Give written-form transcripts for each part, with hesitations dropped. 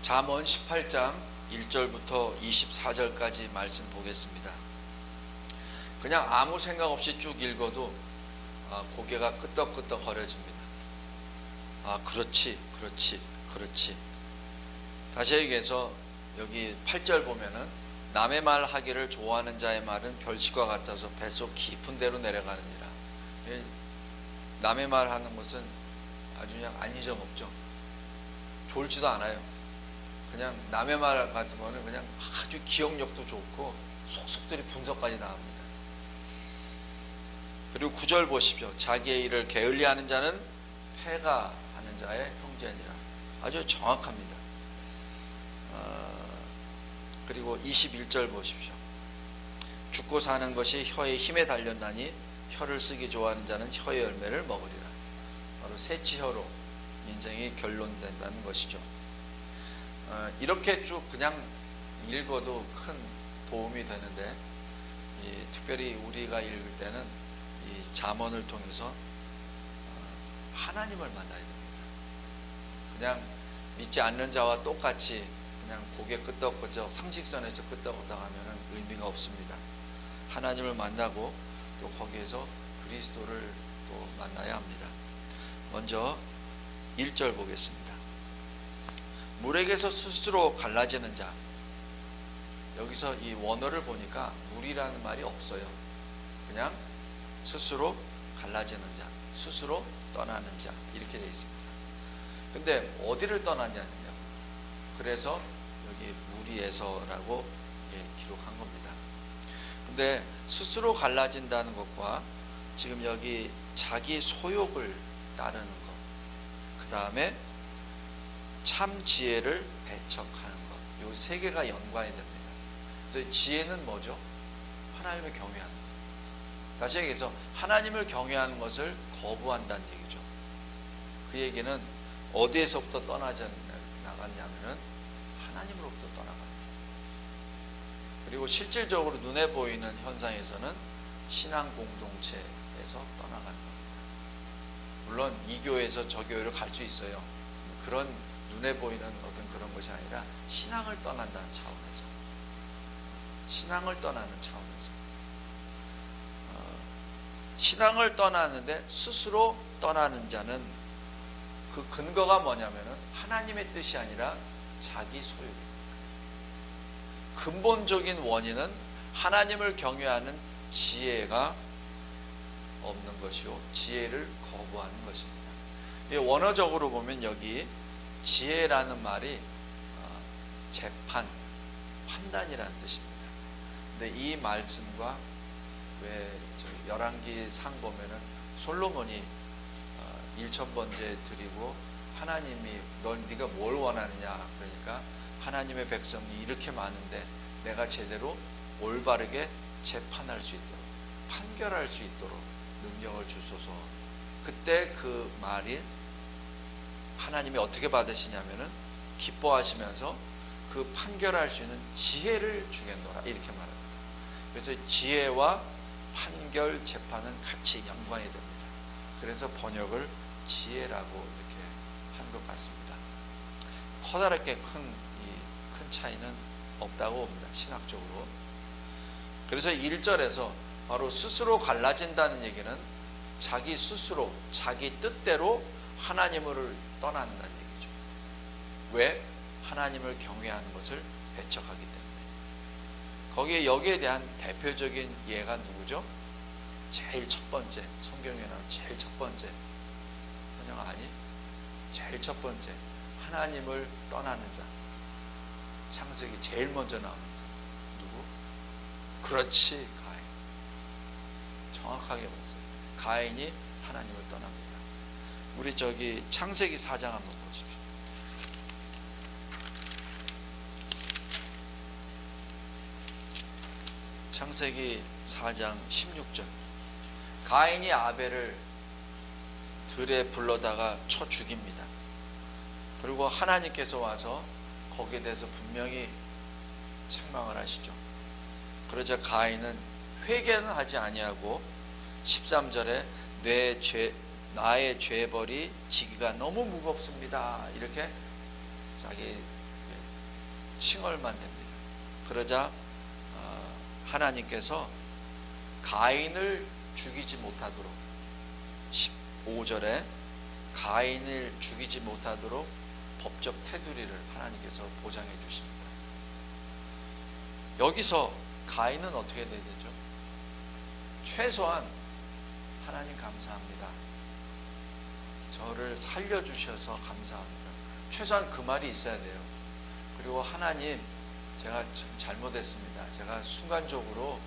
잠언 18장 1절부터 24절까지 말씀 보겠습니다. 그냥 아무 생각 없이 쭉 읽어도 고개가 끄덕끄덕 거려집니다. 그렇지. 다시 얘기해서 여기 8절 보면은 남의 말 하기를 좋아하는 자의 말은 별식과 같아서 뱃속 깊은 데로 내려가느니라. 남의 말 하는 것은 아주 그냥 안 잊어먹죠. 좋을지도 않아요. 그냥 남의 말 같은 거는 그냥 아주 기억력도 좋고 속속들이 분석까지 나옵니다. 그리고 9절 보십시오. 자기의 일을 게을리하는 자는 패가 하는 자의 형제니라. 아주 정확합니다. 그리고 21절 보십시오. 죽고 사는 것이 혀의 힘에 달렸나니 혀를 쓰기 좋아하는 자는 혀의 열매를 먹으리라. 바로 새치혀로 인생이 결론된다는 것이죠. 이렇게 쭉 그냥 읽어도 큰 도움이 되는데 특별히 우리가 읽을 때는 이 잠언을 통해서 하나님을 만나야 됩니다. 그냥 믿지 않는 자와 똑같이 그냥 고개 끄덕끄덕 상식선에서 끄덕끄덕 하면 의미가 없습니다. 하나님을 만나고 또 거기에서 그리스도를 또 만나야 합니다. 먼저 1절 보겠습니다. 물에게서 스스로 갈라지는 자. 여기서 이 원어를 보니까 물이라는 말이 없어요. 그냥 스스로 갈라지는 자, 스스로 떠나는 자 이렇게 되어 있습니다. 근데 어디를 떠났냐면요. 그래서 여기 무리에서라고 기록한 겁니다. 근데 스스로 갈라진다는 것과 지금 여기 자기 소욕을 따르는 것, 그 다음에 참 지혜를 배척하는 것, 이 세 개가 연관이 됩니다. 그래서 지혜는 뭐죠? 하나님을 경외하는 것. 다시 얘기해서 하나님을 경외하는 것을 거부한다는 얘기죠. 그 얘기는 어디에서부터 떠나갔냐면은 하나님으로부터 떠나갑니다. 그리고 실질적으로 눈에 보이는 현상에서는 신앙 공동체에서 떠나가는 겁니다. 물론 이 교회에서 저 교회로 갈 수 있어요. 그런 눈에 보이는 어떤 그런 것이 아니라 신앙을 떠난다는 차원에서, 신앙을 떠나는 차원에서 신앙을 떠나는데 스스로 떠나는 자는 그 근거가 뭐냐면은 하나님의 뜻이 아니라 자기 소유입니다. 근본적인 원인은 하나님을 경외하는 지혜가 없는 것이요, 지혜를 거부하는 것입니다. 원어적으로 보면 여기 지혜라는 말이 재판, 판단이라는 뜻입니다. 근데 이 말씀과 왜 열왕기 상 보면은 솔로몬이 1000번째 드리고 하나님이 네가 뭘 원하느냐 그러니까 하나님의 백성이 이렇게 많은데 내가 제대로 올바르게 재판할 수 있도록, 판결할 수 있도록 능력을 주소서. 그때 그 말이 하나님이 어떻게 받으시냐면은 기뻐하시면서 그 판결할 수 있는 지혜를 주겠노라 이렇게 말합니다. 그래서 지혜와 판결, 재판은 같이 연관이 됩니다. 그래서 번역을 지혜라고 이렇게 한 것 같습니다. 커다랗게 큰 차이는 없다고 봅니다. 신학적으로. 그래서 1절에서 바로 스스로 갈라진다는 얘기는 자기 스스로, 자기 뜻대로 하나님을 떠난다는 얘기죠. 왜? 하나님을 경외하는 것을 배척하기 때문에. 거기에 여기에 대한 대표적인 예가 누구죠? 제일 첫 번째, 성경에 나오는 제일 첫 번째, 그냥 아니, 제일 첫 번째, 하나님을 떠나는 자. 창세기 제일 먼저 나오는 자. 누구? 그렇지, 가인. 정확하게 봤어요. 가인이 하나님을 떠납니다. 우리 창세기 4장 한번 보십시오. 창세기 4장 16절. 가인이 아벨을 들에 불러다가 쳐 죽입니다. 그리고 하나님께서 와서 거기에 대해서 분명히 책망을 하시죠. 그러자 가인은 회개는 하지 아니하고 13절에 나의 죄벌이 지기가 너무 무겁습니다. 이렇게 자기 칭얼만 됩니다. 그러자 하나님께서 가인을 죽이지 못하도록 15절에 가인을 죽이지 못하도록 법적 테두리를 하나님께서 보장해 주십니다. 여기서 가인은 어떻게 되죠? 최소한 하나님 감사합니다. 저를 살려주셔서 감사합니다. 최소한 그 말이 있어야 돼요. 그리고 하나님, 제가 참 잘못했습니다. 제가 순간적으로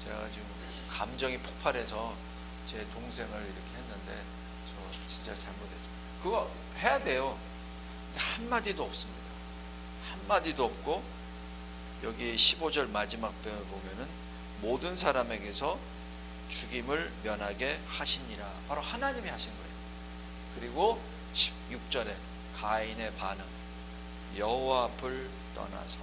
제가 지금 감정이 폭발해서 제 동생을 이렇게 했는데 저 진짜 잘못했습니다. 그거 해야 돼요. 근데 한마디도 없습니다. 한마디도 없고 여기 15절 마지막 뼈에 보면은 모든 사람에게서 죽임을 면하게 하시니라. 바로 하나님이 하신 거예요. 그리고 16절에 가인의 반응, 여호와 앞을 떠나서.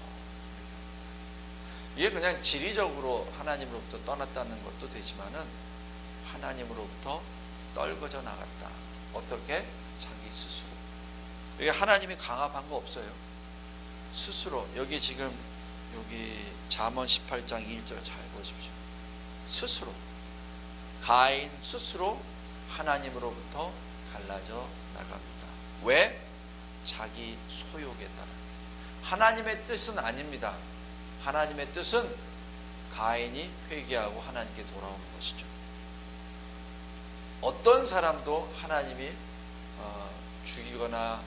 이게 그냥 지리적으로 하나님으로부터 떠났다는 것도 되지만은 하나님으로부터 떨궈져 나갔다. 어떻게? 자기 스스로. 여기 하나님이 강압한 거 없어요. 스스로. 여기 지금 여기 잠언 18장 1절 잘 보십시오. 스스로. 가인 스스로 하나님으로부터 갈라져 나갑니다. 왜? 자기 소욕에 따라. 하나님의 뜻은 아닙니다. 하나님의 뜻은 가인이 회개하고 하나님께 돌아오는 것이죠. 어떤 사람도 하나님이 죽이거나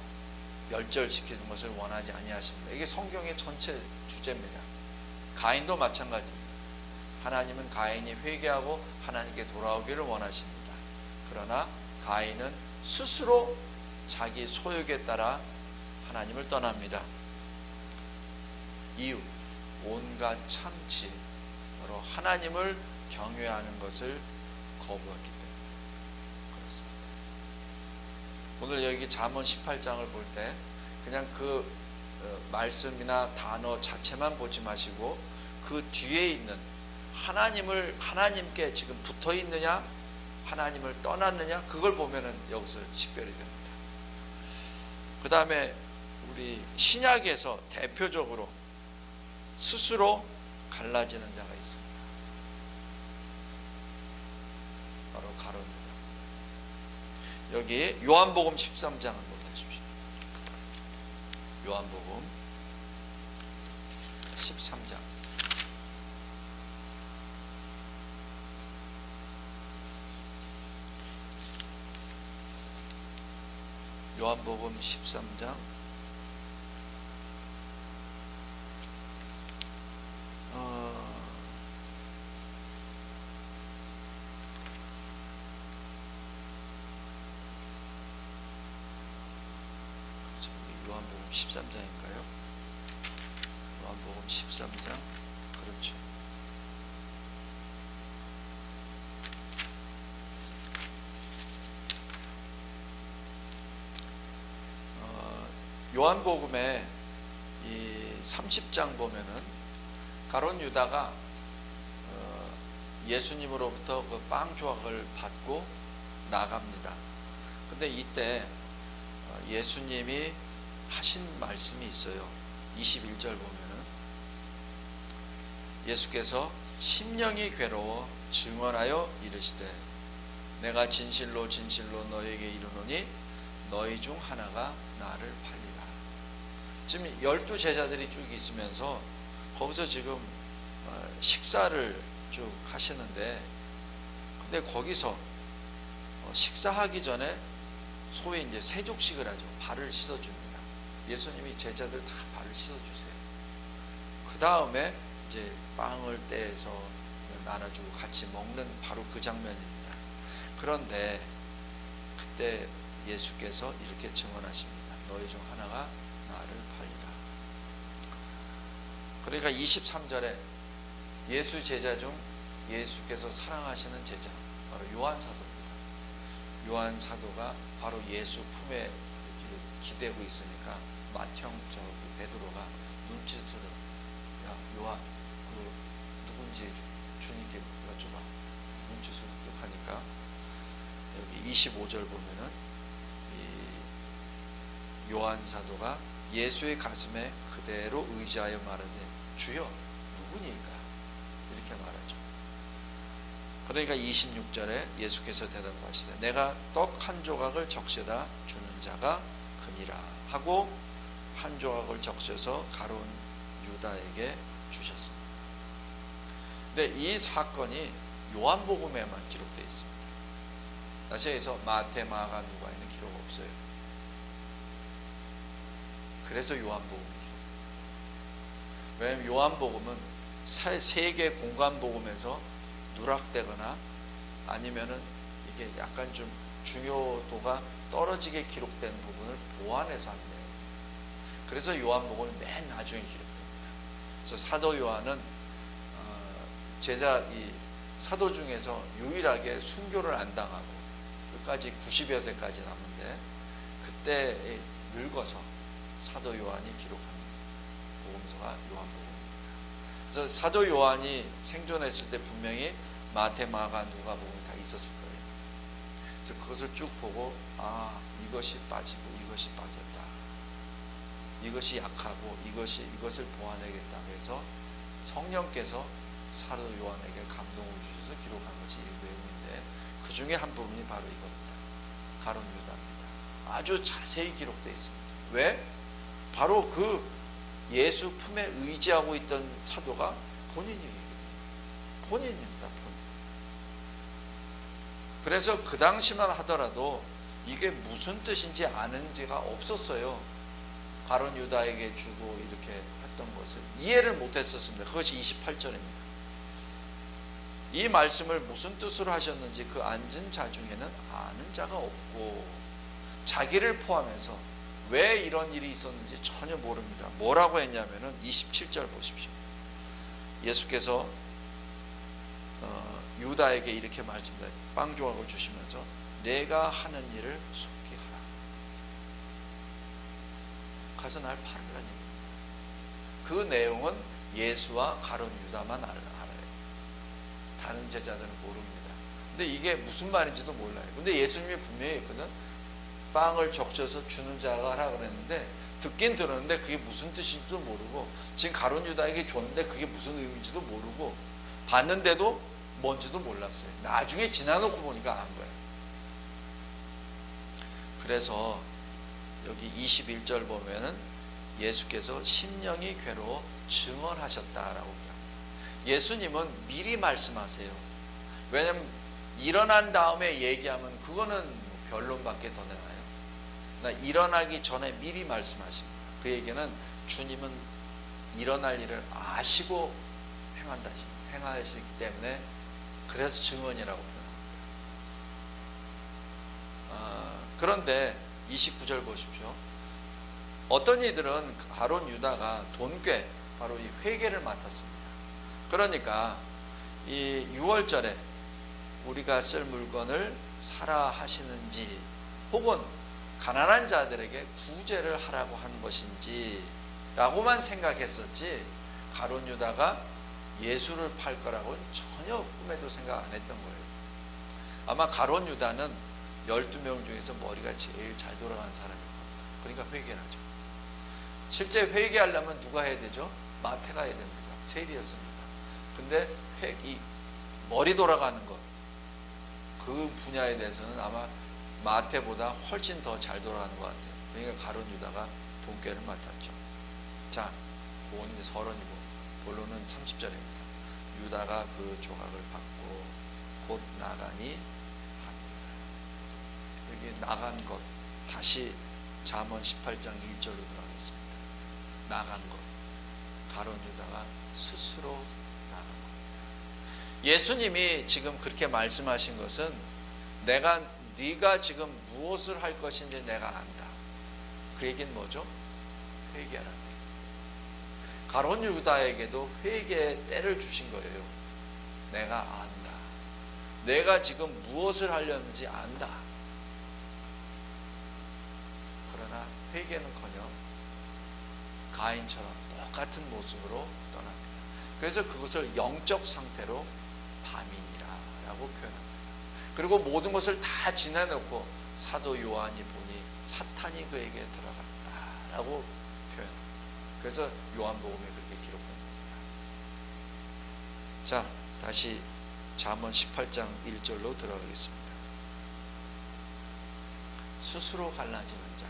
멸절시키는 것을 원하지 아니하십니다. 이게 성경의 전체 주제입니다. 가인도 마찬가지입니다. 하나님은 가인이 회개하고 하나님께 돌아오기를 원하십니다. 그러나 가인은 스스로 자기 소욕에 따라 하나님을 떠납니다. 이유, 온갖 참치, 바로 하나님을 경외하는 것을 거부했기 때문에 그렇습니다. 오늘 여기 잠언 18장을 볼 때 그냥 그 말씀이나 단어 자체만 보지 마시고 그 뒤에 있는 하나님께 지금 붙어 있느냐, 하나님을 떠났느냐, 그걸 보면은 여기서 식별이 됩니다. 그 다음에 우리 신약에서 대표적으로 스스로 갈라지는 자가 있습니다. 바로 가룟유다. 여기 요한복음 13장을 보십시오. 요한복음 13장. 요한복음 13장 요한복음 13장인가요? 요한복음 13장. 그렇죠. 요한복음에 이 30장 보면은 가룟 유다가 예수님으로부터 그 빵 조각을 받고 나갑니다. 근데 이때 예수님이 하신 말씀이 있어요. 21절 보면은 예수께서 심령이 괴로워 증언하여 이르시되 내가 진실로 진실로 너에게 이르노니 너희 중 하나가 나를 팔리라. 지금 12 제자들이 쭉 있으면서 거기서 지금 식사를 쭉 하시는데, 근데 거기서 식사하기 전에 소위 이제 세족식을 하죠. 발을 씻어줍니다. 예수님이 제자들 다 발을 씻어주세요. 그 다음에 이제 빵을 떼서 나눠주고 같이 먹는 바로 그 장면입니다. 그런데 그때 예수께서 이렇게 증언하십니다. 너희 중 하나가 나를 팔리라. 그러니까 23절에 예수 제자 중 예수께서 사랑하시는 제자, 바로 요한 사도입니다. 요한 사도가 바로 예수 품에 이렇게 기대고 있으니까 맏형 베드로가 눈짓으로 야 요한 그 누군지 주님께 여쭤봐. 눈짓으로 뚝 하니까 여기 25절 보면은 이 요한 사도가 예수의 가슴에 그대로 의지하여 말하되 주여 누구니까 이렇게 말하죠. 그러니까 26절에 예수께서 대답하시되 내가 떡 한 조각을 적셔다 주는 자가 그니라 하고 한 조각을 적셔서 가룟 유다에게 주셨습니다. 근데 이 사건이 요한복음에만 기록되어 있습니다. 다시 해서 마태, 마가, 누가에는 기록 없어요. 그래서 요한복음이 기록됩니다. 왜냐하면 요한복음은 세계 공간복음에서 누락되거나 아니면은 이게 약간 좀 중요도가 떨어지게 기록된 부분을 보완해서 한 내용입니다. 그래서 요한복음은 맨 나중에 기록됩니다. 그래서 사도 요한은 사도 중에서 유일하게 순교를 안 당하고 끝까지 90여 세까지 남는데 그때 늙어서 사도 요한이 기록한 복음서가 요한복음입니다. 그래서 사도 요한이 생존했을 때 분명히 마태, 마가, 누가복음이 다 있었을 거예요. 그래서 그것을 쭉 보고 이것이 빠지고 이것이 빠졌다. 이것이 약하고 이것을 보완하겠다고 해서 성령께서 사도 요한에게 감동을 주셔서 기록한 것이 이 내용인데 그 중에 한 부분이 바로 이겁니다. 가룟 유다입니다. 아주 자세히 기록되어 있습니다. 왜? 바로 그 예수 품에 의지하고 있던 사도가 본인입니다. 그래서 그 당시만 하더라도 이게 무슨 뜻인지 아는 지가 없었어요. 가룟 유다에게 주고 이렇게 했던 것을 이해를 못했었습니다. 그것이 28절입니다. 이 말씀을 무슨 뜻으로 하셨는지 그 앉은 자 중에는 아는 자가 없고 자기를 포함해서 왜 이런 일이 있었는지 전혀 모릅니다. 뭐라고 했냐면은 27절 보십시오. 예수께서 유다에게 이렇게 말씀합니다. 빵 조각을 주시면서 내가 하는 일을 속히 하라. 가서 날 팔으라는 얘기입니다. 그 내용은 예수와 가룟 유다만 알아요. 다른 제자들은 모릅니다. 근데 이게 무슨 말인지도 몰라요. 근데 예수님이 분명히 했거든. 빵을 적셔서 주는 자가 하라 그랬는데 듣긴 들었는데 그게 무슨 뜻인지도 모르고 지금 가룟 유다에게 줬는데 그게 무슨 의미인지도 모르고 봤는데도 뭔지도 몰랐어요. 나중에 지나놓고 보니까 안 거예요. 그래서 여기 21절 보면은 예수께서 심령이 괴로워 증언하셨다라고 합니다. 예수님은 미리 말씀하세요. 왜냐하면 일어난 다음에 얘기하면 그거는 변론밖에 더 내나요? 일어나기 전에 미리 말씀하십니다. 그 얘기는 주님은 일어날 일을 아시고 행하시기 때문에 그래서 증언이라고 표현합니다. 그런데 29절 보십시오. 어떤 이들은 가룟 유다가 돈꾀 바로 이 회개를 맡았습니다. 그러니까 이 6월절에 우리가 쓸 물건을 사라 하시는지 혹은 가난한 자들에게 구제를 하라고 하는 것인지 라고만 생각했었지 가룟 유다가 예수를 팔 거라고는 전혀 꿈에도 생각 안 했던 거예요. 아마 가룟 유다는 12명 중에서 머리가 제일 잘 돌아가는 사람일 겁니다. 그러니까 회개를 하죠. 실제 회개하려면 누가 해야 되죠? 마태가 해야 됩니다. 세리였습니다. 근데 이 머리 돌아가는 것, 그 분야에 대해서는 아마 마태보다 훨씬 더 잘 돌아가는 것 같아요. 그러니까 가룟 유다가 돈꾀를 맡았죠. 자, 그건 이제 서론이고 본론은 30절입니다. 유다가 그 조각을 받고 곧 나가니 하니라. 여기 나간 것, 다시 잠언 18장 1절로 들어가겠습니다. 나간 것, 가룟 유다가 스스로 나간 겁니다. 예수님이 지금 그렇게 말씀하신 것은 네가 지금 무엇을 할 것인지 내가 안다. 그 얘기는 뭐죠? 회개하라는 얘기. 가룟 유다에게도 회개의 때를 주신 거예요. 내가 안다. 내가 지금 무엇을 하려는지 안다. 그러나 회개는커녕 가인처럼 똑같은 모습으로 떠납니다. 그래서 그것을 영적 상태로 밤이니라라고 표현합니다. 그리고 모든 것을 다 지나놓고 사도 요한이 보니 사탄이 그에게 들어갔다라고 표현. 그래서 요한복음에 그렇게 기록한 겁니다. 자, 다시 잠언 18장 1절로 들어가겠습니다. 스스로 갈라지는 자.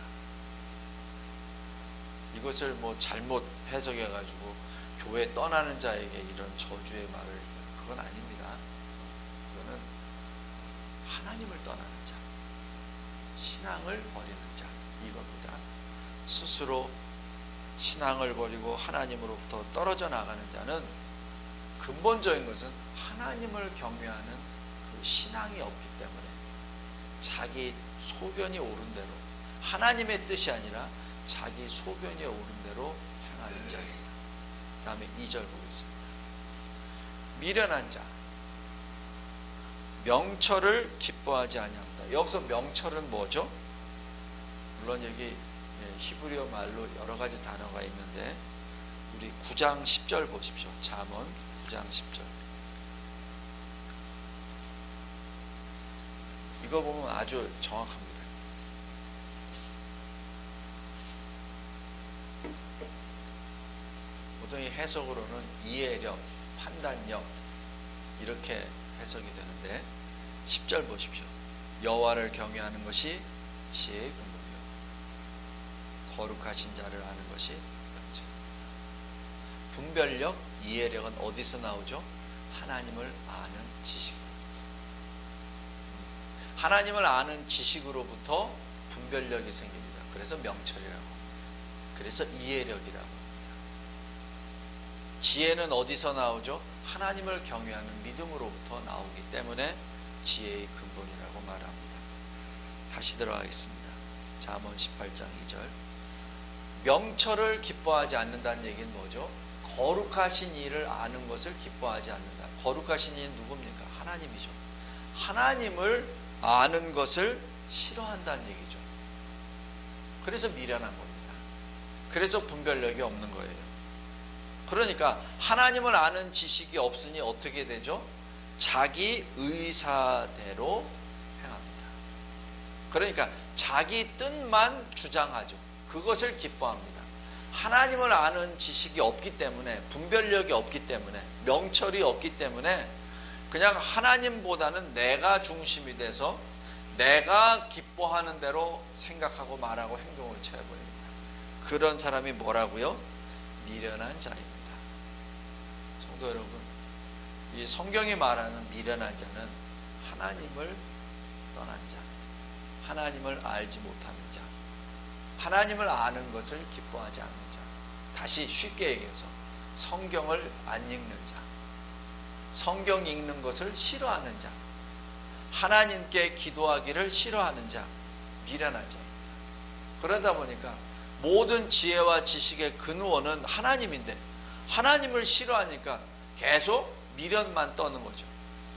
이것을 뭐 잘못 해석해 가지고 교회 떠나는 자에게 이런 저주의 말을, 그건 아닙니다. 그거는 하나님을 떠나는 자, 신앙을 버리는 자, 이겁니다. 스스로 신앙을 버리고 하나님으로부터 떨어져 나가는 자는 근본적인 것은 하나님을 경외하는 그 신앙이 없기 때문에 자기 소견이 옳은 대로, 하나님의 뜻이 아니라 자기 소견이 옳은 대로 행하는 자입니다. 다음에 2절 보겠습니다. 미련한 자, 명철을 기뻐하지 아니한다. 여기서 명철은 뭐죠? 물론 여기 히브리어 말로 여러 가지 단어가 있는데 우리 9장 10절 보십시오. 잠언 9장 10절. 이거 보면 아주 정확합니다. 보통 이 해석으로는 이해력, 판단력 이렇게 해석이 되는데 10절 보십시오. 여호와를 경외하는 것이 지혜의 근본이요 거룩하신 자를 아는 것이 명철. 분별력, 이해력은 어디서 나오죠? 하나님을 아는 지식으로부터. 하나님을 아는 지식으로부터 분별력이 생깁니다. 그래서 명철이라고 합니다. 그래서 이해력이라고 합니다. 지혜는 어디서 나오죠? 하나님을 경외하는 믿음으로부터 나오기 때문에 지혜의 근본이라고 말합니다. 다시 들어가겠습니다. 잠언 18장 2절. 명철을 기뻐하지 않는다는 얘기는 뭐죠? 거룩하신 이를 아는 것을 기뻐하지 않는다. 거룩하신 이는 누굽니까? 하나님이죠. 하나님을 아는 것을 싫어한다는 얘기죠. 그래서 미련한 겁니다. 그래서 분별력이 없는 거예요. 그러니까 하나님을 아는 지식이 없으니 어떻게 되죠? 자기 의사대로 행합니다. 그러니까 자기 뜻만 주장하죠. 그것을 기뻐합니다. 하나님을 아는 지식이 없기 때문에, 분별력이 없기 때문에, 명철이 없기 때문에 그냥 하나님보다는 내가 중심이 돼서 내가 기뻐하는 대로 생각하고 말하고 행동을 취해버립니다. 그런 사람이 뭐라고요? 미련한 자입니다. 성도 여러분, 이 성경이 말하는 미련한 자는 하나님을 떠난 자, 하나님을 알지 못하는 자, 하나님을 아는 것을 기뻐하지 않는 자. 다시 쉽게 얘기해서 성경을 안 읽는 자, 성경 읽는 것을 싫어하는 자, 하나님께 기도하기를 싫어하는 자, 미련한 자입니다. 그러다 보니까 모든 지혜와 지식의 근원은 하나님인데 하나님을 싫어하니까 계속 미련만 떠는 거죠.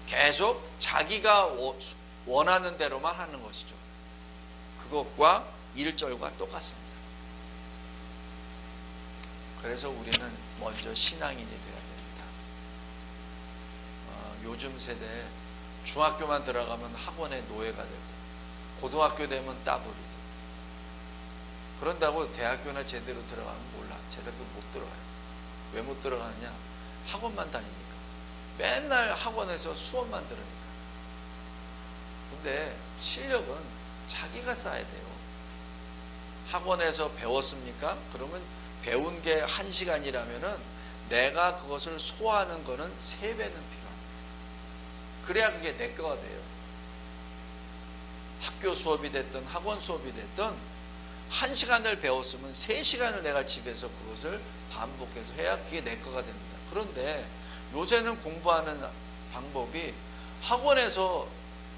계속 자기가 원하는 대로만 하는 것이죠. 그것과 1절과 똑같습니다. 그래서 우리는 먼저 신앙인이 되어야 됩니다. 요즘 세대에 중학교만 들어가면 학원의 노예가 되고 고등학교 되면 따블이고, 그런다고 대학교나 제대로 들어가면 몰라. 제대로 못 들어가요. 왜 못 들어가느냐? 학원만 다니니까. 맨날 학원에서 수업만 들으니까. 근데 실력은 자기가 쌓아야 돼요. 학원에서 배웠습니까? 그러면 배운 게 1시간이라면은 내가 그것을 소화하는 거는 3배는 필요합니다. 그래야 그게 내 거가 돼요. 학교 수업이 됐든 학원 수업이 됐든 1시간을 배웠으면 3시간을 내가 집에서 그것을 반복해서 해야 그게 내 거가 됩니다. 그런데 요새는 공부하는 방법이 학원에서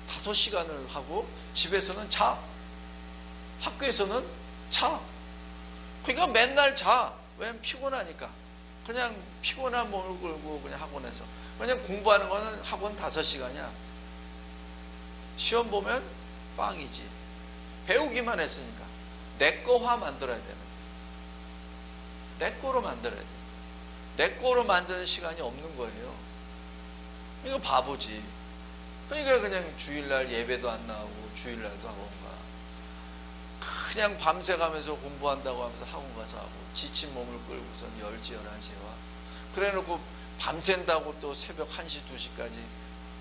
5시간을 하고 집에서는 자, 학교에서는 자. 그러니까 맨날 자. 왜냐면 피곤하니까. 그냥 피곤한 몸을 끌고 그냥 학원에서. 왜냐면 공부하는 거는 학원 5시간이야. 시험 보면 빵이지. 배우기만 했으니까. 내 거화 만들어야 되는 거야. 내 거로 만들어야 돼. 내 거로 만드는 시간이 없는 거예요. 이거 바보지. 그러니까 그냥 주일날 예배도 안 나오고 주일날도 학원 가. 그냥 밤새 가면서 공부한다고 하면서 학원 가서 하고, 지친 몸을 끌고선 10시 11시에 와. 그래 놓고 밤샌다고 또 새벽 1시 2시까지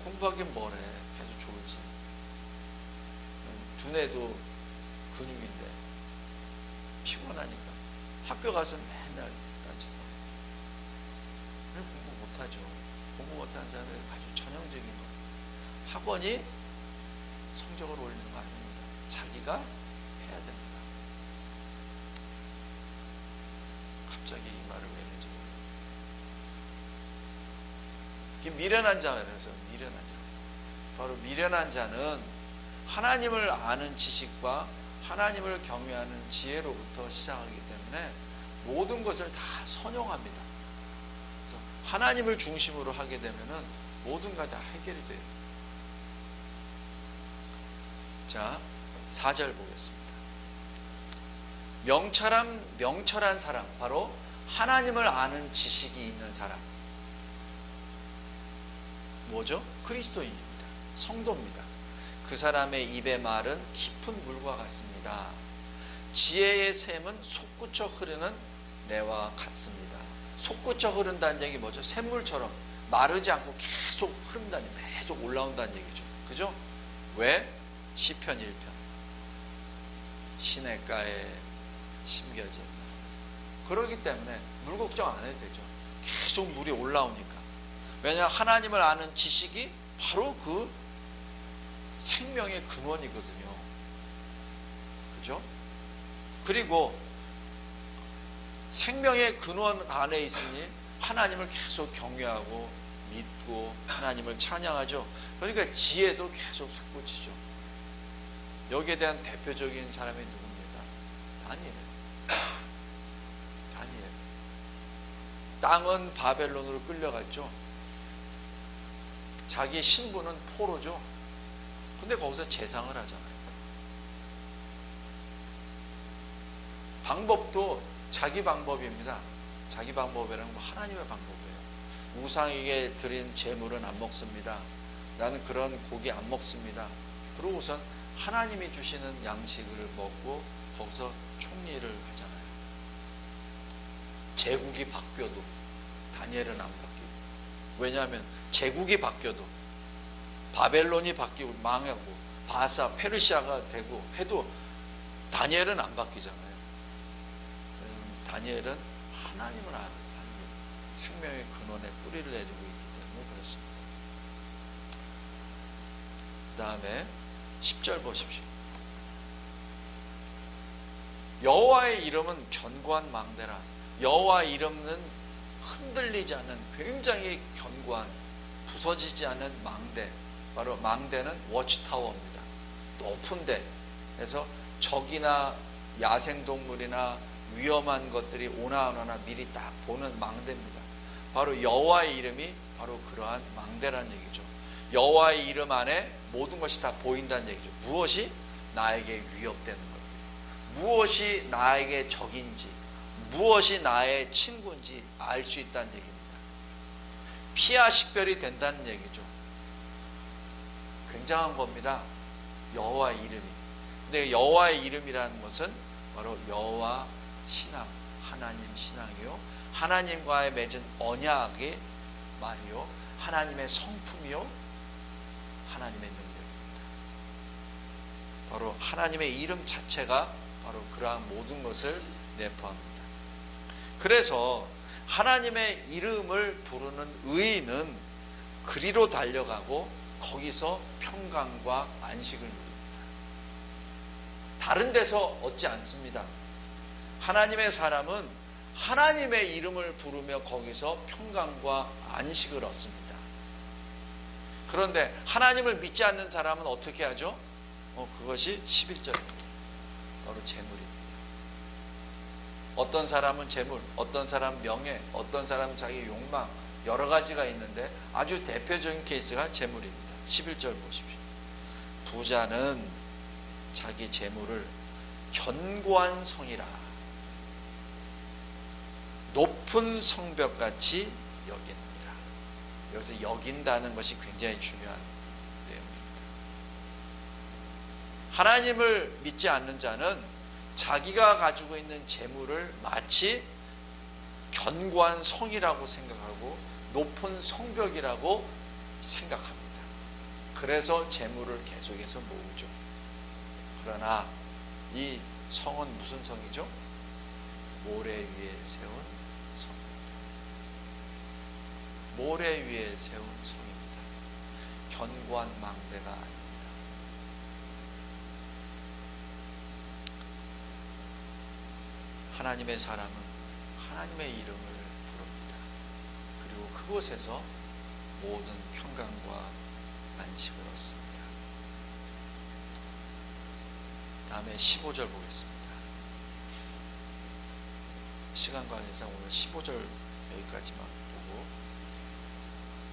공부하긴 뭐래. 계속 졸지. 두뇌도 근육인데 피곤하니까 학교 가서 맨날 딴짓하고. 공부 못하죠. 공부 못하는 사람이 아주 전형적인 겁니다. 학원이 성적을 올리는 거 아닙니다. 자기가 해야 됩니다. 갑자기 이 말을 왜 했는지 모르겠어요. 미련한 자라서 미련한 자. 바로 미련한 자는 하나님을 아는 지식과 하나님을 경외하는 지혜로부터 시작하기 때문에 모든 것을 다 선용합니다. 그래서 하나님을 중심으로 하게 되면은 모든 가 다 해결이 돼요. 자, 4절 보겠습니다. 명철한 사람, 바로 하나님을 아는 지식이 있는 사람. 뭐죠? 그리스도인입니다. 성도입니다. 그 사람의 입의 말은 깊은 물과 같습니다. 지혜의 샘은 솟구쳐 흐르는 내와 같습니다. 솟구쳐 흐른다는 얘기 뭐죠? 샘물처럼 마르지 않고 계속 흐른다는, 계속 올라온다는 얘기죠. 그죠? 왜? 시편 1편. 시냇가에 심겨진. 그러기 때문에 물 걱정 안 해도 되죠. 계속 물이 올라오니까. 왜냐하면 하나님을 아는 지식이 바로 그 생명의 근원이거든요. 그죠? 그리고 생명의 근원 안에 있으니 하나님을 계속 경외하고 믿고 하나님을 찬양하죠. 그러니까 지혜도 계속 솟구치죠. 여기에 대한 대표적인 사람이 누굽니까? 다니엘. 다니엘. 땅은 바벨론으로 끌려갔죠. 자기 신부는 포로죠. 근데 거기서 재상을 하잖아요. 방법도 자기 방법입니다. 자기 방법이라는 건 하나님의 방법이에요. 우상에게 드린 제물은 안 먹습니다. 나는 그런 고기 안 먹습니다. 그러고선 하나님이 주시는 양식을 먹고 거기서 총리를 하잖아요. 제국이 바뀌어도 다니엘은 안 바뀌고. 왜냐하면 제국이 바뀌어도, 바벨론이 바뀌고 망하고 바사, 페르시아가 되고 해도 다니엘은 안 바뀌잖아요. 다니엘은 하나님을 아는 생명의 근원에 뿌리를 내리고 있기 때문에 그렇습니다. 그 다음에 10절 보십시오. 여호와의 이름은 견고한 망대라. 여호와의 이름은 흔들리지 않는 굉장히 견고한, 부서지지 않은 망대. 바로 망대는 워치타워입니다. 높은 데. 그래서 적이나 야생동물이나 위험한 것들이 오나 안 오나 미리 딱 보는 망대입니다. 바로 여호와의 이름이 바로 그러한 망대라는 얘기죠. 여호와의 이름 안에 모든 것이 다 보인다는 얘기죠. 무엇이 나에게 위협되는 것들, 무엇이 나에게 적인지, 무엇이 나의 친구인지 알 수 있다는 얘기입니다. 피하 식별이 된다는 얘기죠. 굉장한 겁니다. 여호와의 이름이. 근데 여호와의 이름이라는 것은 바로 여호와 신앙, 하나님 신앙이요, 하나님과의 맺은 언약의 말이요, 하나님의 성품이요, 하나님의 능력입니다. 바로 하나님의 이름 자체가 바로 그러한 모든 것을 내포합니다. 그래서 하나님의 이름을 부르는 의인은 그리로 달려가고 거기서 평강과 안식을 누립니다. 다른 데서 얻지 않습니다. 하나님의 사람은 하나님의 이름을 부르며 거기서 평강과 안식을 얻습니다. 그런데 하나님을 믿지 않는 사람은 어떻게 하죠? 그것이 11절입니다. 바로 재물입니다. 어떤 사람은 재물, 어떤 사람은 명예, 어떤 사람은 자기 욕망, 여러 가지가 있는데 아주 대표적인 케이스가 재물입니다. 11절 보십시오. 부자는 자기 재물을 견고한 성이라 높은 성벽같이 여기느니라. 여기서 여긴다는 것이 굉장히 중요한 내용입니다. 하나님을 믿지 않는 자는 자기가 가지고 있는 재물을 마치 견고한 성이라고 생각하고 높은 성벽이라고 생각합니다. 그래서 재물을 계속해서 모으죠. 그러나 이 성은 무슨 성이죠? 모래 위에 세운 성입니다. 모래 위에 세운 성입니다. 견고한 망대가 아닙니다. 하나님의 사람은 하나님의 이름을 부릅니다. 그리고 그곳에서 모든 평강과 안식을 얻습니다. 다음에 15절 보겠습니다. 시간 관계상 오늘 15절 여기까지만 보고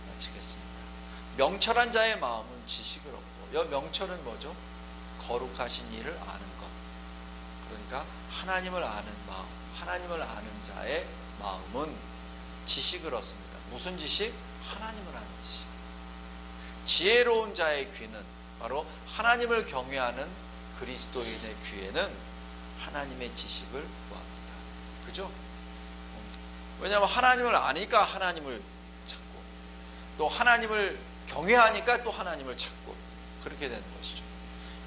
마치겠습니다. 명철한 자의 마음은 지식을 얻고, 이 명철은 뭐죠? 거룩하신 이를 아는 것. 그러니까 하나님을 아는 마음, 하나님을 아는 자의 마음은 지식을 얻습니다. 무슨 지식? 하나님을 아는 지식. 지혜로운 자의 귀는 바로 하나님을 경외하는 그리스도인의 귀에는 하나님의 지식을 구합니다. 그죠? 왜냐하면 하나님을 아니까 하나님을 찾고, 또 하나님을 경외하니까 또 하나님을 찾고, 그렇게 되는 것이죠.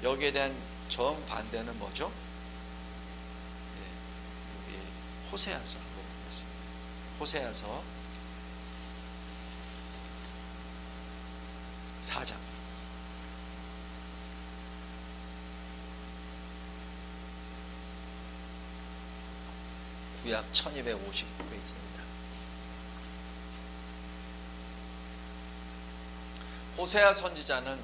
여기에 대한 정반대는 뭐죠? 호세아서 한번 보겠습니다. 호세아서 4장. 구약 1259페이지입니다. 호세아 선지자는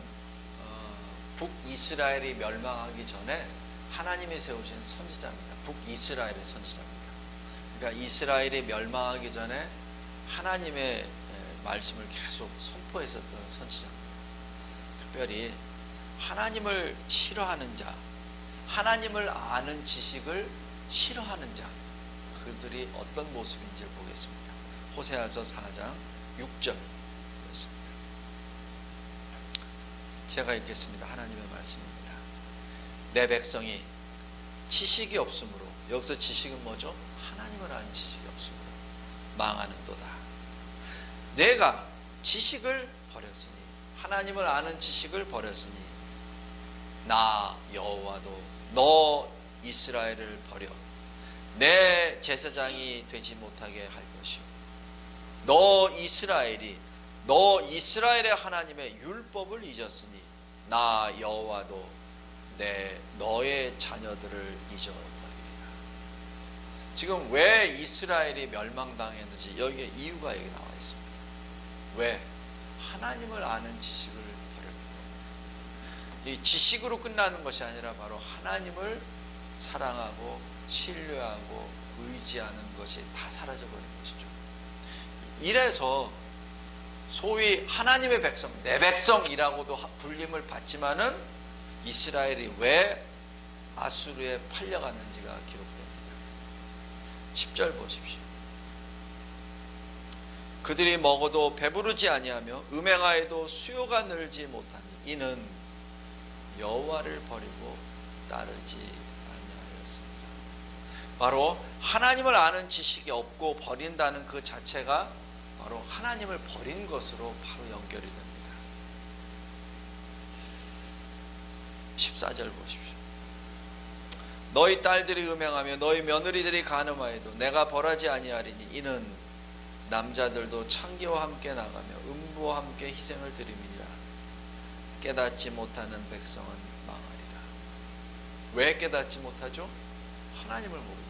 북이스라엘이 멸망하기 전에 하나님이 세우신 선지자입니다. 북이스라엘의 선지자입니다. 그러니까 이스라엘이 멸망하기 전에 하나님의 말씀을 계속 선포했었던 선지자입니다. 특별히 하나님을 싫어하는 자, 하나님을 아는 지식을 싫어하는 자, 그들이 어떤 모습인지를 보겠습니다. 호세아서 4장 6절 보겠습니다. 제가 읽겠습니다. 하나님의 말씀입니다. 내 백성이 지식이 없으므로, 여기서 지식은 뭐죠? 하나님을 아는 지식이 없으므로 망하는도다. 내가 지식을 버렸으니, 하나님을 아는 지식을 버렸으니 나 여호와도 너 이스라엘을 버려 내 제사장이 되지 못하게 할 것이요, 너 이스라엘의 하나님의 율법을 잊었으니 나 여호와도 너의 자녀들을 잊어버리리라. 지금 왜 이스라엘이 멸망당했는지 여기에 이유가 여기 나와 있습니다. 왜? 하나님을 아는 지식을 버렸기 때문에. 이 지식으로 끝나는 것이 아니라 바로 하나님을 사랑하고 신뢰하고 의지하는 것이 다 사라져버린 것이죠. 이래서 소위 하나님의 백성, 내 백성이라고도 불림을 받지만은 이스라엘이 왜 아수르에 팔려갔는지가 기록됩니다. 10절 보십시오. 그들이 먹어도 배부르지 아니하며 음행하여도 수요가 늘지 못하니 이는 여호와를 버리고 따르지 아니하였습니다. 바로 하나님을 아는 지식이 없고 버린다는 그 자체가 바로 하나님을 버린 것으로 바로 연결이 됩니다. 14절 보십시오. 너희 딸들이 음행하며 너희 며느리들이 간음하여도 내가 벌하지 아니하리니 이는 남자들도 창기와 함께 나가며 음부와 함께 희생을 드림이니라. 깨닫지 못하는 백성은 망하리라. 왜 깨닫지 못하죠? 하나님을 모르니까.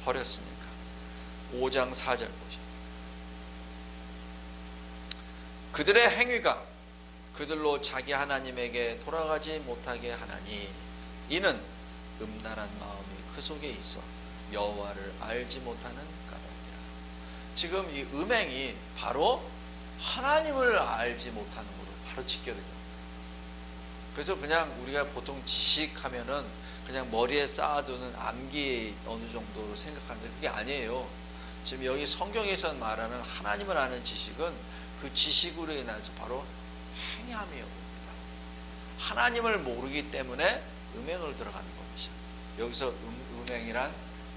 버렸으니까. 5장 4절 보시죠. 그들의 행위가 그들로 자기 하나님에게 돌아가지 못하게 하나니 이는 음란한 마음이 그 속에 있어 여호와를 알지 못하는 까닭이라. 지금 이 음행이 바로 하나님을 알지 못하는 것으로 바로 직결이 됩니다. 그래서 그냥 우리가 보통 지식하면은 그냥 머리에 쌓아두는 암기 어느 정도로 생각하는데 그게 아니에요. 지금 여기 성경에서 말하는 하나님을 아는 지식은 그 지식으로 인해서 바로 행함이 옵니다. 하나님을 모르기 때문에 음행을 들어가는 겁니다. 여기서 음행이란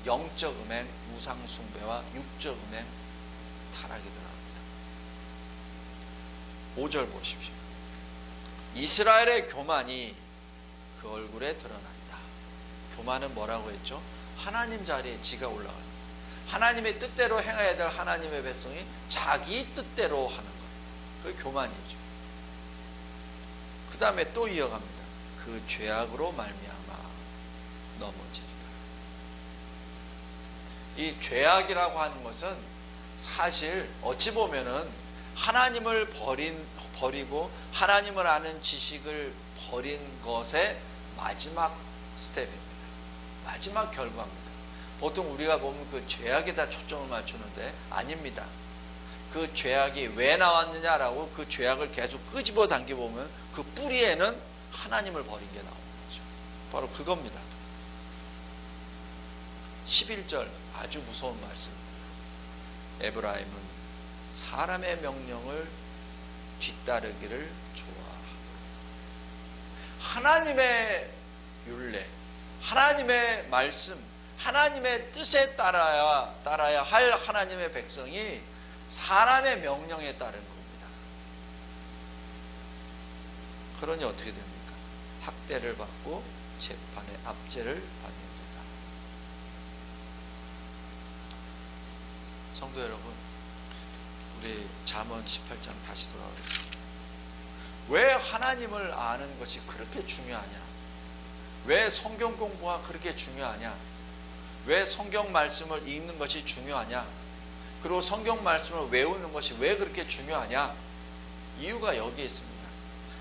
영적 음행, 우상 숭배와 육적 음행, 타락이 들어갑니다. 5절 보십시오. 이스라엘의 교만이 그 얼굴에 드러난다. 교만은 뭐라고 했죠? 하나님 자리에 지가 올라가는 것. 하나님의 뜻대로 행해야 될 하나님의 백성이 자기 뜻대로 하는 것. 그게 교만이죠. 그 다음에 또 이어갑니다. 그 죄악으로 말미암아 넘어지리라. 이 죄악이라고 하는 것은 사실 어찌 보면은 하나님을 버리고 하나님을 아는 지식을 버린 것의 마지막 스텝입니다. 마지막 결과입니다. 보통 우리가 보면 그 죄악에다 초점을 맞추는데 아닙니다. 그 죄악이 왜 나왔느냐라고 그 죄악을 계속 끄집어 당겨보면 그 뿌리에는 하나님을 버린 게 나오는 거죠. 바로 그겁니다. 11절 아주 무서운 말씀입니다. 에브라임은 사람의 명령을 뒤따르기를 좋아하고 하나님의 율례, 하나님의 말씀, 하나님의 뜻에 따라야 할 하나님의 백성이 사람의 명령에 따르는 겁니다. 그러니 어떻게 됩니까? 학대를 받고 재판의 압제를 받는 겁니다. 성도 여러분, 우리 잠언 18장 다시 돌아가겠습니다. 왜 하나님을 아는 것이 그렇게 중요하냐? 왜 성경 공부가 그렇게 중요하냐? 왜 성경 말씀을 읽는 것이 중요하냐? 그리고 성경 말씀을 외우는 것이 왜 그렇게 중요하냐? 이유가 여기에 있습니다.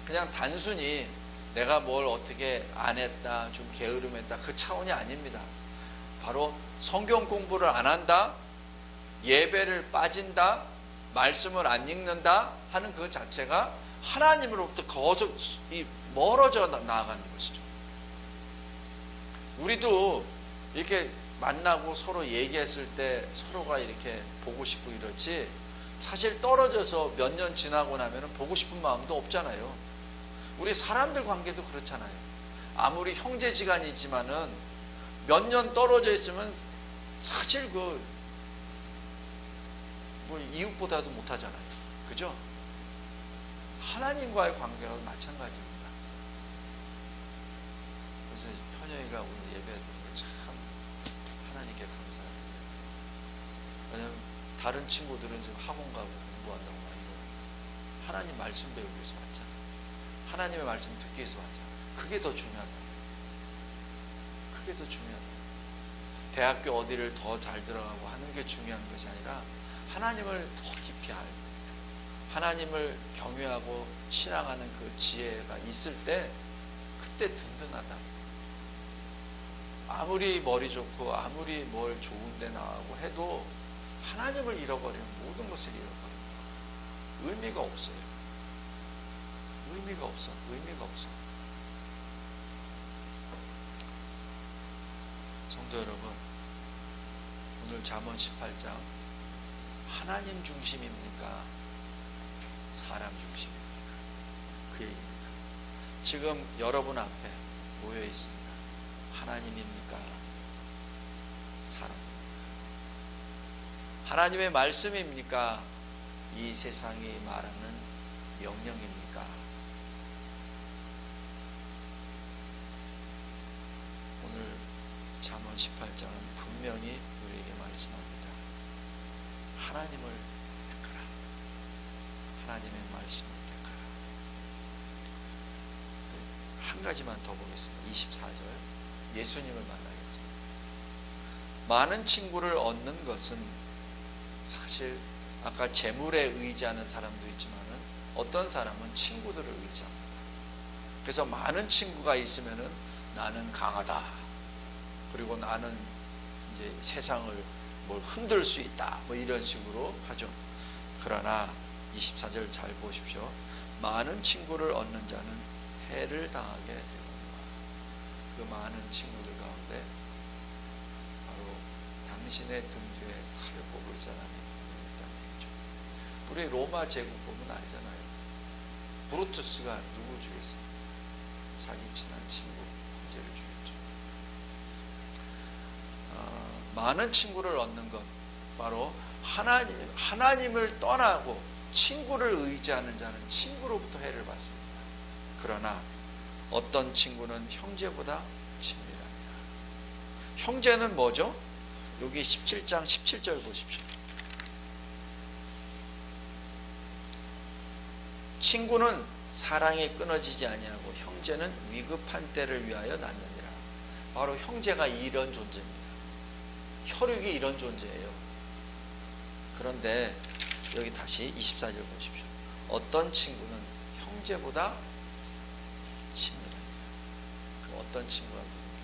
그냥 단순히 내가 뭘 어떻게 안 했다, 좀 게으름했다, 그 차원이 아닙니다. 바로 성경 공부를 안 한다, 예배를 빠진다, 말씀을 안 읽는다 하는 그 자체가 하나님으로부터 거저 멀어져 나아가는 것이죠. 우리도 이렇게 만나고 서로 얘기했을 때 서로가 이렇게 보고 싶고 이렇지, 사실 떨어져서 몇 년 지나고 나면 보고 싶은 마음도 없잖아요. 우리 사람들 관계도 그렇잖아요. 아무리 형제지간이지만은 몇 년 떨어져 있으면 사실 뭐 이웃보다도 못하잖아요. 그죠? 하나님과의 관계가 마찬가지입니다. 그래서 현영이가 오늘 예배했던 거 참 하나님께 감사합니다. 왜냐하면 다른 친구들은 지금 학원 가고 공부한다고 많이 그러고 하나님 말씀 배우기 위해서 왔잖아요. 하나님의 말씀 듣기 위해서 왔잖아요. 그게 더 중요하다. 그게 더 중요하다. 대학교 어디를 더 잘 들어가고 하는 게 중요한 것이 아니라 하나님을 더 깊이 알고 하나님을 경외하고 신앙하는 그 지혜가 있을 때 그때 든든하다. 아무리 머리 좋고 아무리 뭘 좋은 데 나가고 해도 하나님을 잃어버리면 모든 것을 잃어버려요. 의미가 없어요. 의미가 없어. 성도 여러분, 오늘 잠언 18장 하나님 중심입니까? 사람 중심입니까? 그 얘기입니다. 지금 여러분 앞에 모여 있습니다. 하나님입니까? 사람입니까? 하나님의 말씀입니까? 이 세상이 말하는 명령입니까? 오늘 잠언 18장은 분명히 우리에게 말씀합니다. 하나님을 택하라. 하나님의 말씀을 택하라. 한 가지만 더 보겠습니다. 24절 예수님을 만나겠습니다. 많은 친구를 얻는 것은 사실 아까 재물에 의지하는 사람도 있지만 어떤 사람은 친구들을 의지합니다. 그래서 많은 친구가 있으면은 나는 강하다. 그리고 나는 이제 세상을 뭘 흔들 수 있다. 뭐 이런 식으로 하죠. 그러나 24절 잘 보십시오. 많은 친구를 얻는 자는 해를 당하게 되거니와 그 많은 친구들 가운데 바로 당신의 등 뒤에 칼을 뽑을 사람이 있다는 얘기죠. 우리 로마 제국 보면 알잖아요. 브루투스가 누구 죽였어요? 자기 친한 친구 황제를 죽였죠. 많은 친구를 얻는 것, 바로 하나님을 떠나고 친구를 의지하는 자는 친구로부터 해를 받습니다. 그러나 어떤 친구는 형제보다 친밀합니다. 형제는 뭐죠? 여기 17장 17절 보십시오. 친구는 사랑이 끊어지지 아니하고 형제는 위급한 때를 위하여 낳느니라. 바로 형제가 이런 존재입니다. 혈육이 이런 존재예요. 그런데 여기 다시 24절 보십시오. 어떤 친구는 형제보다 친밀합니다. 그 어떤 친구가 누굽니까?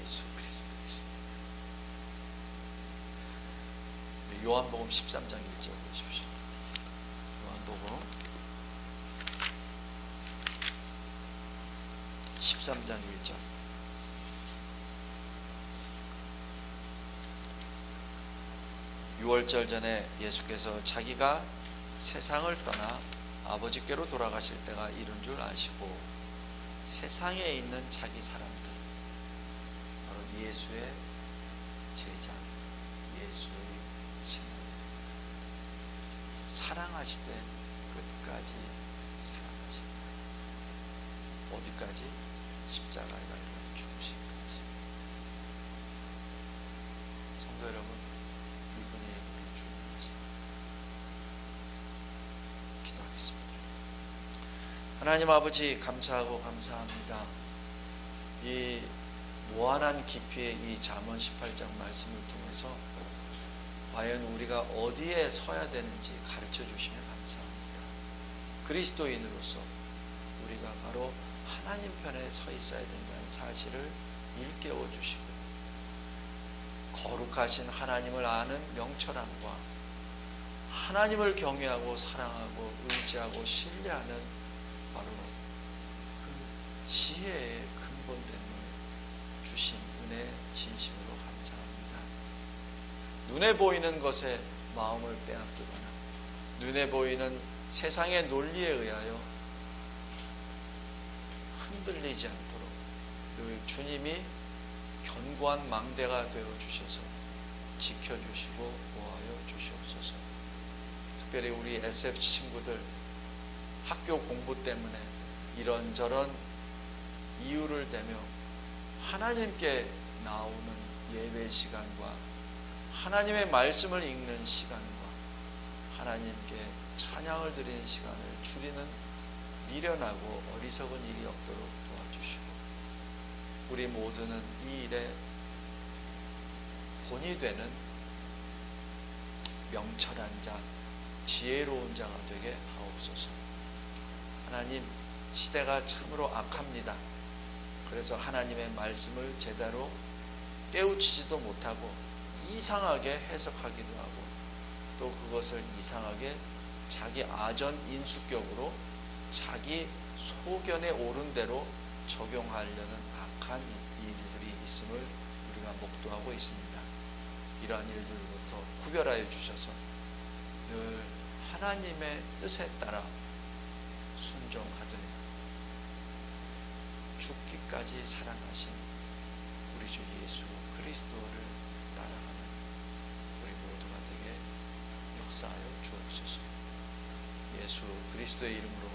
예수 그리스도이십니다. 요한복음 13장 1절 보십시오. 요한복음 13장 1절. 유월절 전에 예수께서 자기가 세상을 떠나 아버지께로 돌아가실 때가 이른 줄 아시고 세상에 있는 자기 사람들, 바로 예수의 제자, 예수의 친구들, 사랑하시되 끝까지 사랑하신다. 어디까지? 십자가에 달려 죽으시기까지. 성도 여러분, 이분이 우리 주님이십니다. 기도하겠습니다. 하나님 아버지, 감사하고 감사합니다. 이 무한한 깊이의 이 잠언 18장 말씀을 통해서 과연 우리가 어디에 서야 되는지 가르쳐 주시면 감사합니다. 그리스도인으로서 우리가 바로 하나님 편에 서 있어야 된다는 사실을 일깨워 주시고, 거룩하신 하나님을 아는 명철함과 하나님을 경외하고 사랑하고 의지하고 신뢰하는 바로 그 지혜의 근본됨을 주신 은혜 진심으로 감사합니다. 눈에 보이는 것에 마음을 빼앗기거나 눈에 보이는 세상의 논리에 의하여 흔들리지 않도록 늘 주님이 견고한 망대가 되어 주셔서 지켜주시고 보호하여 주시옵소서. 특별히 우리 SF 친구들 학교 공부 때문에 이런저런 이유를 대며 하나님께 나오는 예배 시간과 하나님의 말씀을 읽는 시간과 하나님께 찬양을 드리는 시간을 줄이는 미련하고 어리석은 일이 없도록 도와주시고, 우리 모두는 이 일에 본이 되는 명철한 자, 지혜로운 자가 되게 하옵소서. 하나님, 시대가 참으로 악합니다. 그래서 하나님의 말씀을 제대로 깨우치지도 못하고 이상하게 해석하기도 하고, 또 그것을 이상하게 자기 아전 인수격으로 자기 소견에 오른 대로 적용하려는 악한 일들이 있음을 우리가 목도하고 있습니다. 이러한 일들로부터 구별하여 주셔서 늘 하나님의 뜻에 따라 순종하되 죽기까지 사랑하신 우리 주 예수 그리스도를 따라가는 우리 모두가 되게 역사하여 주옵소서. 예수 그리스도의 이름으로